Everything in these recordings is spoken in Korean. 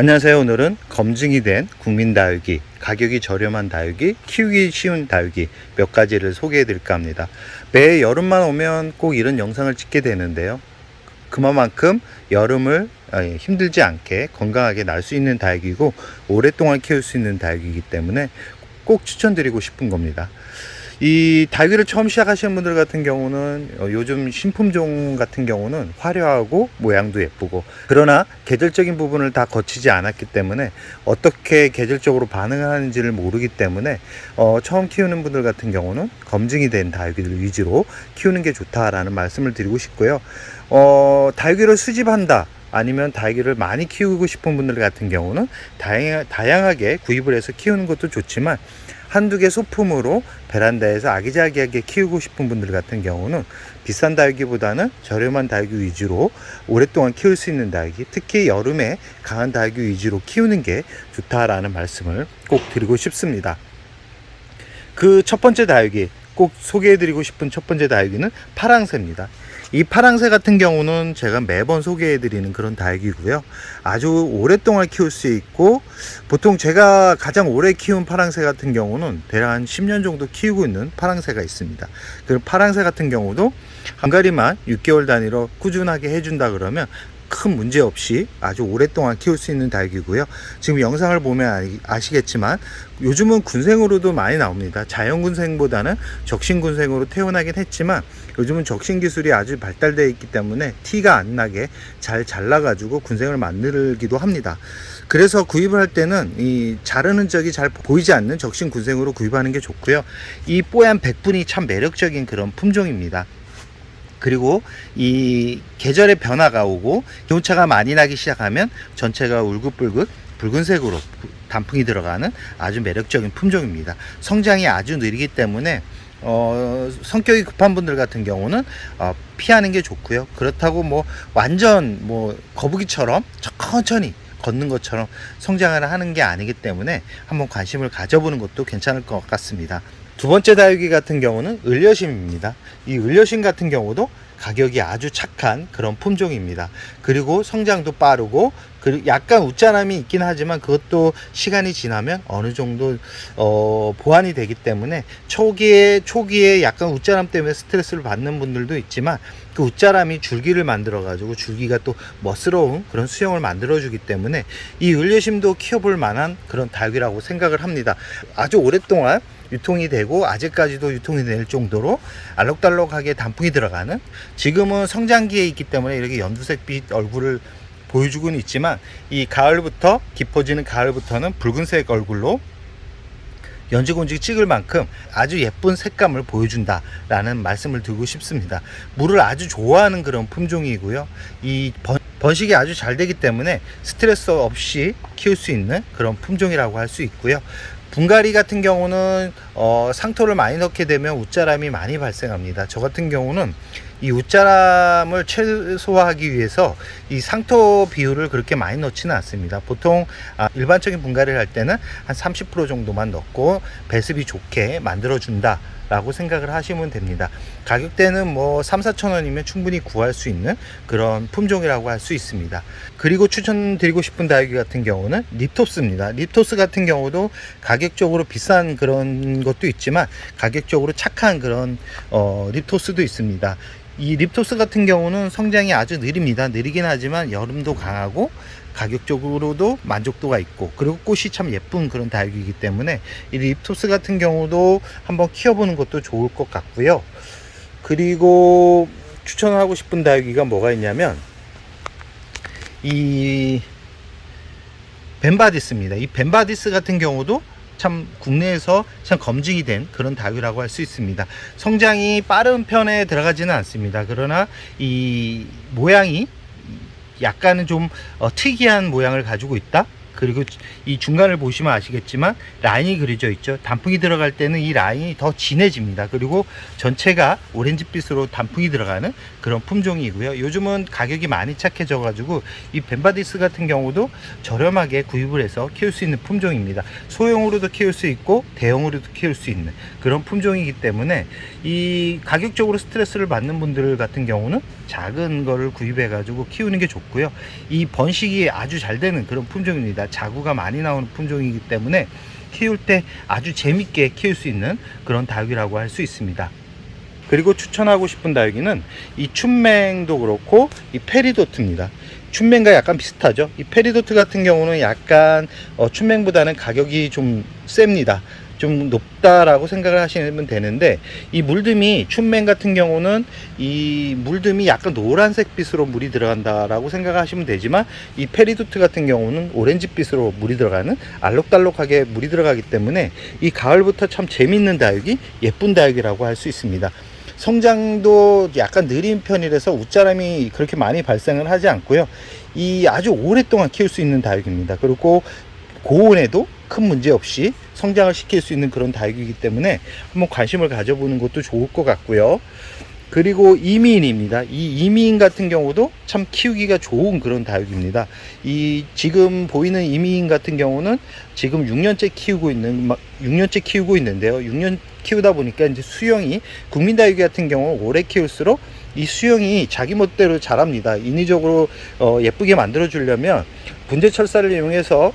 안녕하세요. 오늘은 검증이 된 국민 다육이, 가격이 저렴한 다육이, 키우기 쉬운 다육이 몇 가지를 소개해 드릴까 합니다. 매 여름만 오면 꼭 이런 영상을 찍게 되는데요. 그만큼 여름을 힘들지 않게 건강하게 날 수 있는 다육이고 오랫동안 키울 수 있는 다육이기 때문에 꼭 추천드리고 싶은 겁니다. 이 다육이를 처음 시작하시는 분들 같은 경우는 요즘 신품종 같은 경우는 화려하고 모양도 예쁘고, 그러나 계절적인 부분을 다 거치지 않았기 때문에 어떻게 계절적으로 반응하는지를 모르기 때문에 처음 키우는 분들 같은 경우는 검증이 된 다육이를 위주로 키우는 게 좋다라는 말씀을 드리고 싶고요. 다육이를 수집한다, 아니면 다육이를 많이 키우고 싶은 분들 같은 경우는 다양하게 구입을 해서 키우는 것도 좋지만, 한두 개 소품으로 베란다에서 아기자기하게 키우고 싶은 분들 같은 경우는 비싼 다육이보다는 저렴한 다육이 위주로 오랫동안 키울 수 있는 다육이, 특히 여름에 강한 다육이 위주로 키우는 게 좋다라는 말씀을 꼭 드리고 싶습니다. 그 첫 번째 다육이, 꼭 소개해드리고 싶은 첫 번째 다육이는 파랑새입니다. 이 파랑새 같은 경우는 제가 매번 소개해드리는 그런 다육이고요. 아주 오랫동안 키울 수 있고, 보통 제가 가장 오래 키운 파랑새 같은 경우는 대략 한 10년 정도 키우고 있는 파랑새가 있습니다. 그 파랑새 같은 경우도 한가리만 6개월 단위로 꾸준하게 해준다 그러면 큰 문제 없이 아주 오랫동안 키울 수 있는 다육이고요. 지금 영상을 보면 아시겠지만 요즘은 군생으로도 많이 나옵니다. 자연군생보다는 적신군생으로 태어나긴 했지만 요즘은 적신 기술이 아주 발달되어 있기 때문에 티가 안 나게 잘 잘라가지고 군생을 만들기도 합니다. 그래서 구입을 할 때는 이 자르는 적이 잘 보이지 않는 적신 군생으로 구입하는 게 좋고요. 이 뽀얀 백분이 참 매력적인 그런 품종입니다. 그리고 이 계절의 변화가 오고 기온차가 많이 나기 시작하면 전체가 울긋불긋 붉은색으로 단풍이 들어가는 아주 매력적인 품종입니다. 성장이 아주 느리기 때문에 성격이 급한 분들 같은 경우는 피하는 게 좋고요. 그렇다고 완전 거북이처럼 천천히 걷는 것처럼 성장을 하는 게 아니기 때문에 한번 관심을 가져보는 것도 괜찮을 것 같습니다. 두 번째 다육이 같은 경우는 을려심입니다. 이 을려심 같은 경우도 가격이 아주 착한 그런 품종입니다. 그리고 성장도 빠르고, 약간 웃자람이 있긴 하지만 그것도 시간이 지나면 어느 정도 보완이 되기 때문에 초기에 약간 웃자람 때문에 스트레스를 받는 분들도 있지만, 그 웃자람이 줄기를 만들어 가지고 줄기가 또 멋스러운 그런 수영을 만들어 주기 때문에 이 을려심도 키워볼 만한 그런 다육이라고 생각을 합니다. 아주 오랫동안 유통이 되고 아직까지도 유통이 될 정도로 알록달록하게 단풍이 들어가는, 지금은 성장기에 있기 때문에 이렇게 연두색빛 얼굴을 보여주고는 있지만, 이 가을부터 깊어지는 가을부터는 붉은색 얼굴로 연지곤지 찍을 만큼 아주 예쁜 색감을 보여준다 라는 말씀을 드리고 싶습니다. 물을 아주 좋아하는 그런 품종이고요. 이 번식이 아주 잘 되기 때문에 스트레스 없이 키울 수 있는 그런 품종이라고 할 수 있고요. 분갈이 같은 경우는 상토를 많이 넣게 되면 웃자람이 많이 발생합니다. 저 같은 경우는 이 웃자람을 최소화하기 위해서 이 상토 비율을 그렇게 많이 넣지는 않습니다. 보통 일반적인 분갈이를 할 때는 한 30% 정도만 넣고 배습이 좋게 만들어 준다 라고 생각을 하시면 됩니다. 가격대는 3-4천 원이면 충분히 구할 수 있는 그런 품종이라고 할 수 있습니다. 그리고 추천드리고 싶은 다육이 같은 경우는 립토스입니다. 립토스 같은 경우도 가격적으로 비싼 그런 것도 있지만 가격적으로 착한 그런 립토스도 있습니다. 이 립토스 같은 경우는 성장이 아주 느립니다. 느리긴 하지만 여름도 강하고 가격적으로도 만족도가 있고, 그리고 꽃이 참 예쁜 그런 다육이기 때문에 이 립토스 같은 경우도 한번 키워보는 것도 좋을 것 같고요. 그리고 추천하고 싶은 다육이가 뭐가 있냐면 이 벤바디스입니다. 이 벤바디스 같은 경우도 참 국내에서 참 검증이 된 그런 다육이라고 할 수 있습니다. 성장이 빠른 편에 들어가지는 않습니다. 그러나 이 모양이 약간은 좀 특이한 모양을 가지고 있다 그리고 이 중간을 보시면 아시겠지만 라인이 그려져 있죠. 단풍이 들어갈 때는 이 라인이 더 진해집니다. 그리고 전체가 오렌지빛으로 단풍이 들어가는 그런 품종이고요. 요즘은 가격이 많이 착해져 가지고 이 벤바디스 같은 경우도 저렴하게 구입을 해서 키울 수 있는 품종입니다. 소형으로도 키울 수 있고 대형으로도 키울 수 있는 그런 품종이기 때문에 이 가격적으로 스트레스를 받는 분들 같은 경우는 작은 거를 구입해 가지고 키우는 게 좋고요. 이 번식이 아주 잘 되는 그런 품종입니다. 자구가 많이 나오는 품종이기 때문에 키울 때 아주 재밌게 키울 수 있는 그런 다육이라고 할 수 있습니다. 그리고 추천하고 싶은 다육이는 이 춘맹도 그렇고 이 페리도트입니다. 춘맹과 약간 비슷하죠. 이 페리도트 같은 경우는 약간 춘맹보다는 가격이 좀 셉니다. 좀 높다라고 생각을 하시면 되는데, 이 물듬이 춘맹 같은 경우는 이 물듬이 약간 노란색 빛으로 물이 들어간다라고 생각하시면 되지만, 이 페리도트 같은 경우는 오렌지빛으로 물이 들어가는 알록달록하게 물이 들어가기 때문에 이 가을부터 참 재밌는 다육이, 예쁜 다육이라고 할 수 있습니다. 성장도 약간 느린 편이라서 웃자람이 그렇게 많이 발생을 하지 않고요. 이 아주 오랫동안 키울 수 있는 다육입니다. 그리고 고온에도 큰 문제 없이 성장을 시킬 수 있는 그런 다육이기 때문에 한번 관심을 가져보는 것도 좋을 것 같고요. 그리고 이미인입니다. 이 이미인 같은 경우도 참 키우기가 좋은 그런 다육입니다. 이 지금 보이는 이미인 같은 경우는 지금 6년째 키우고 있는데요. 6년 키우다 보니까 이제 수영이, 국민다육이 같은 경우 오래 키울수록 이 수영이 자기 멋대로 자랍니다. 인위적으로 예쁘게 만들어 주려면 분재 철사를 이용해서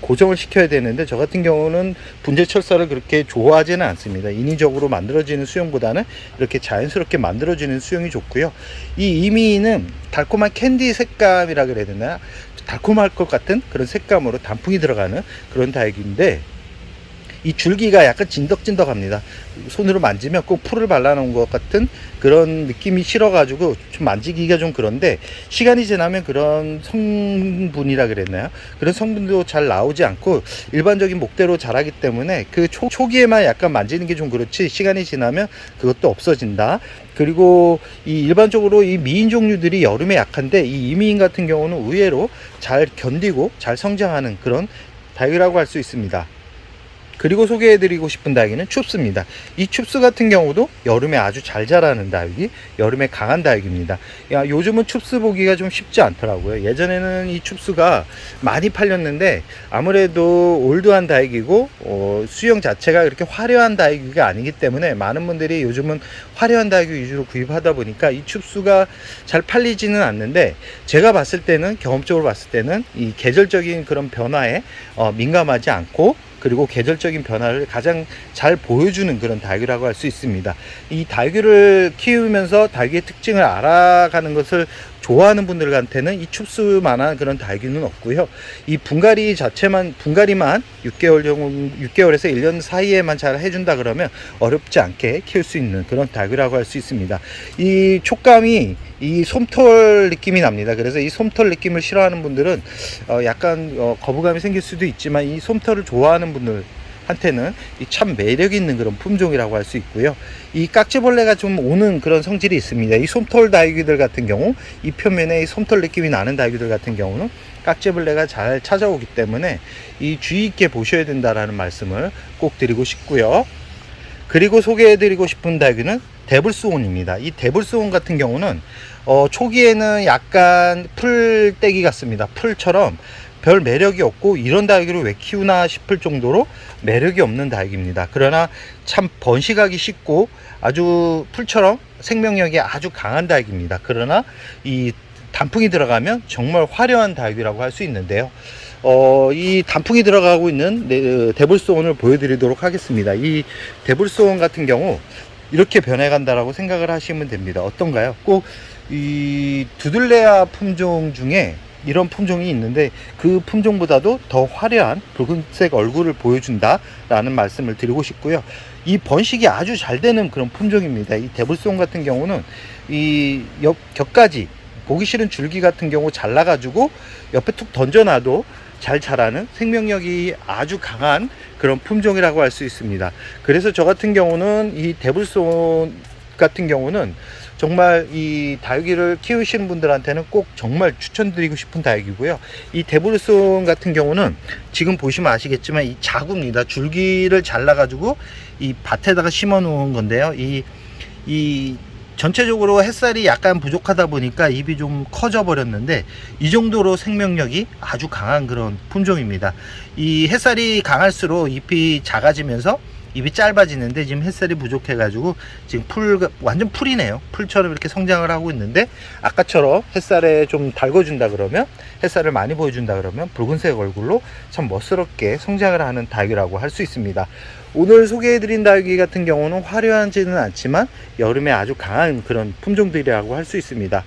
고정을 시켜야 되는데, 저 같은 경우는 분재 철사를 그렇게 좋아하지는 않습니다. 인위적으로 만들어지는 수영보다는 이렇게 자연스럽게 만들어지는 수영이 좋고요. 이 이미는 달콤한 캔디 색감이라 그래야 되나, 달콤할 것 같은 그런 색감으로 단풍이 들어가는 그런 다육인데, 이 줄기가 약간 진덕진덕합니다. 손으로 만지면 꼭 풀을 발라놓은 것 같은 그런 느낌이 싫어가지고 좀 만지기가 좀 그런데, 시간이 지나면 그런 성분이라 그랬나요? 그런 성분도 잘 나오지 않고 일반적인 목대로 자라기 때문에 그 초기에만 약간 만지는 게 좀 그렇지, 시간이 지나면 그것도 없어진다. 그리고 이 일반적으로 이 미인 종류들이 여름에 약한데, 이 이미인 같은 경우는 의외로 잘 견디고 잘 성장하는 그런 다육이라고 할 수 있습니다. 그리고 소개해드리고 싶은 다육이는 춥스입니다. 이 춥스 같은 경우도 여름에 아주 잘 자라는 다육이, 여름에 강한 다육입니다. 요즘은 춥스 보기가 좀 쉽지 않더라고요. 예전에는 이 춥스가 많이 팔렸는데 아무래도 올드한 다육이고 수영 자체가 그렇게 화려한 다육이가 아니기 때문에 많은 분들이 요즘은 화려한 다육이 위주로 구입하다 보니까 이 춥스가 잘 팔리지는 않는데, 제가 봤을 때는, 경험적으로 봤을 때는 이 계절적인 그런 변화에 민감하지 않고, 그리고 계절적인 변화를 가장 잘 보여주는 그런 다육이라고 할 수 있습니다. 이 다육이를 키우면서 다육이의 특징을 알아가는 것을 좋아하는 분들한테는 이 춥스만한 그런 다육이는 없고요. 이 분갈이만 6개월에서 1년 사이에만 잘 해준다 그러면 어렵지 않게 키울 수 있는 그런 다육이라고 할 수 있습니다. 이 촉감이 이 솜털 느낌이 납니다. 그래서 이 솜털 느낌을 싫어하는 분들은 약간 거부감이 생길 수도 있지만, 이 솜털을 좋아하는 분들한테는 이 참 매력 있는 그런 품종이라고 할 수 있고요. 이 깍지벌레가 좀 오는 그런 성질이 있습니다. 이 솜털 다육이들 같은 경우, 이 표면에 이 솜털 느낌이 나는 다육이들 같은 경우는 깍지벌레가 잘 찾아오기 때문에 이 주의 있게 보셔야 된다라는 말씀을 꼭 드리고 싶고요. 그리고 소개해드리고 싶은 다육이는 데블스온입니다. 이 데블스온 같은 경우는 초기에는 약간 풀떼기 같습니다. 풀처럼 별 매력이 없고, 이런 다육이를 왜 키우나 싶을 정도로 매력이 없는 다육입니다. 그러나 참 번식하기 쉽고 아주 풀처럼 생명력이 아주 강한 다육입니다. 그러나 이 단풍이 들어가면 정말 화려한 다육이라고 할 수 있는데요. 이 단풍이 들어가고 있는 데블스온을 보여드리도록 하겠습니다. 이 데블스온 같은 경우 이렇게 변해간다라고 생각을 하시면 됩니다. 어떤가요? 꼭 이 두들레아 품종 중에 이런 품종이 있는데, 그 품종보다도 더 화려한 붉은색 얼굴을 보여준다 라는 말씀을 드리고 싶고요. 이 번식이 아주 잘 되는 그런 품종입니다. 이 데블스온 같은 경우는 이 겹가지, 보기 싫은 줄기 같은 경우 잘라가지고 옆에 툭 던져놔도 잘 자라는, 생명력이 아주 강한 그런 품종이라고 할 수 있습니다. 그래서 저 같은 경우는 이 데블스온 같은 경우는 정말 이 다육이를 키우시는 분들한테는 꼭 정말 추천드리고 싶은 다육이고요. 이 데브루송 같은 경우는 지금 보시면 아시겠지만 이 자구입니다. 줄기를 잘라 가지고 이 밭에다가 심어 놓은 건데요. 이 전체적으로 햇살이 약간 부족하다 보니까 잎이 좀 커져 버렸는데, 이 정도로 생명력이 아주 강한 그런 품종입니다. 이 햇살이 강할수록 잎이 작아지면서 잎이 짧아지는데, 지금 햇살이 부족해 가지고 지금 완전 풀이네요. 풀처럼 이렇게 성장을 하고 있는데, 아까처럼 햇살에 좀 달궈준다 그러면, 햇살을 많이 보여준다 그러면 붉은색 얼굴로 참 멋스럽게 성장을 하는 다육이라고 할 수 있습니다. 오늘 소개해드린 다육이 같은 경우는 화려하지는 않지만 여름에 아주 강한 그런 품종들이라고 할 수 있습니다.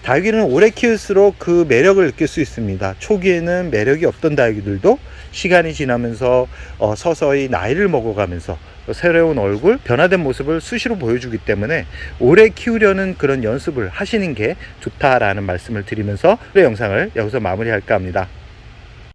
다육이는 오래 키울수록 그 매력을 느낄 수 있습니다. 초기에는 매력이 없던 다육이들도 시간이 지나면서 서서히 나이를 먹어가면서 새로운 얼굴, 변화된 모습을 수시로 보여주기 때문에 오래 키우려는 그런 연습을 하시는 게 좋다라는 말씀을 드리면서 오늘 영상을 여기서 마무리할까 합니다.